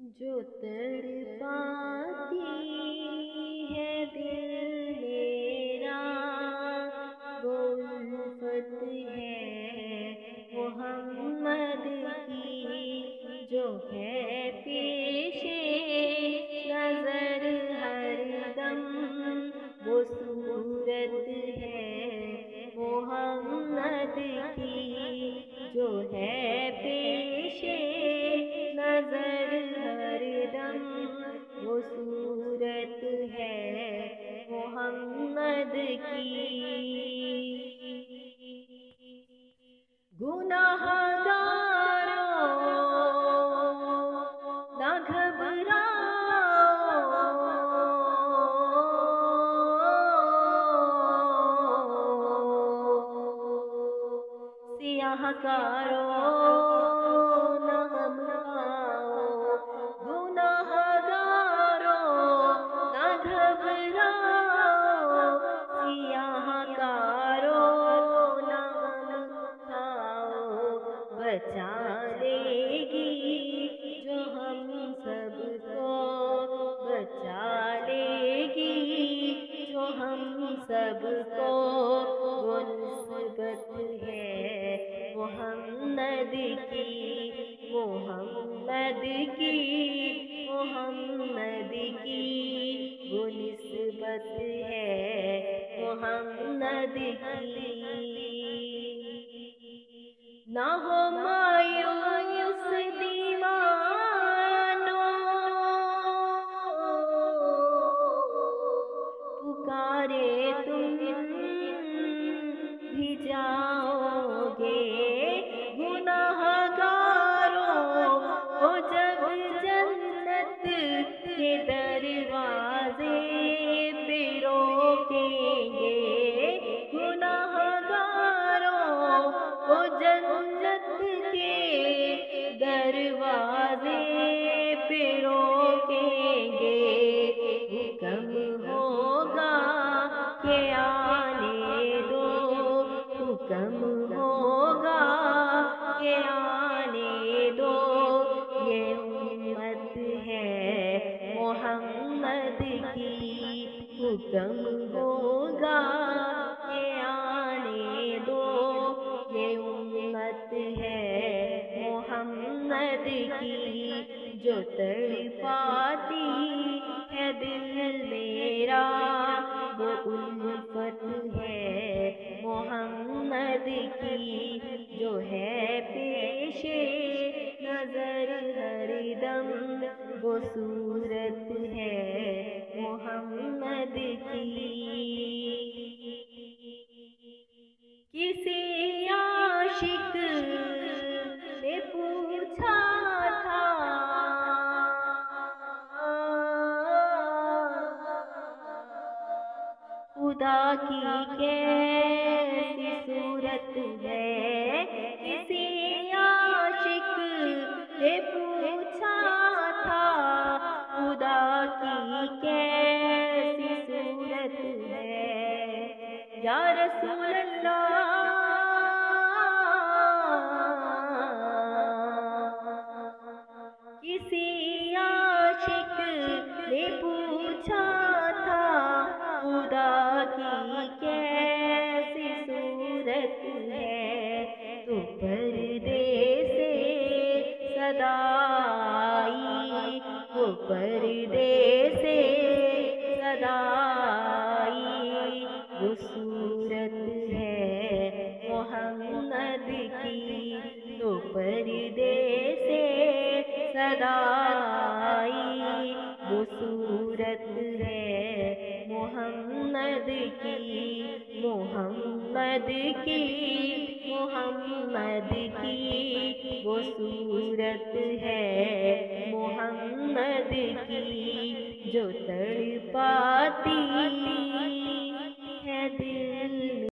جو تڑپاتی ہے دل میرا وہ الفت ہے محمد کی، جو ہے پیش نظر ہر دم وہ صورت ہے محمد کی، جو ہے پیش نظر ہر دم وہ صورت ہے محمد کی۔ گناہگاروں نہ گھبراؤ، سیاہ کاروں نہ گھبراؤ، گناہگاروں نہ گھبراؤ، سیاہ کاروں نہ گھبراؤ، بچا لے گی جو ہم سب کو، بچا لے گی جو ہم سب کو، وہ نسبت ہے محمد کی، محمد کی، محمد کی، وہ نسبت ہے محمد کی۔ نہ ہو مایوس دیوانوں، پکارے تم بھی جاؤ گے، گناہگاروں کو جب جنت کے دروازے پہ روکیں گے، گناہگاروں کو جنت کے دروازے پہ روکیں گے، حکم ہوگا کہ آنے دو، حکم ہوگا کہ آنے دو، یہ امت ہے محمد کی، حکم ہوگا کہ آنے دو، یہ امت ہے محمد کی، جو تڑپاتی ہے دل میرا وہ الفت ہے محمد کی، جو ہے پیش نظر ہر دم وہ صورت ہے محمد کی۔ کسی عاشق نے پوچھا تھا خدا کی کیسی صورت ہے، کسی عاشق نے پوچھا تھا خدا کی کیسی صورت ہے، یا رسول اللہ کسی عاشق نے پوچھا تھا خدا کی کیسی صورت ہے، تو پردے سے صدا آئی، تو پردے سے صدا آئی، وہ صورت ہے محمد کی، تو پردے سے صدا آئی، وہ صورت ہے محمد کی، محمد کی، محمد کی، وہ صورت ہے محمد کی، جو تڑپاتی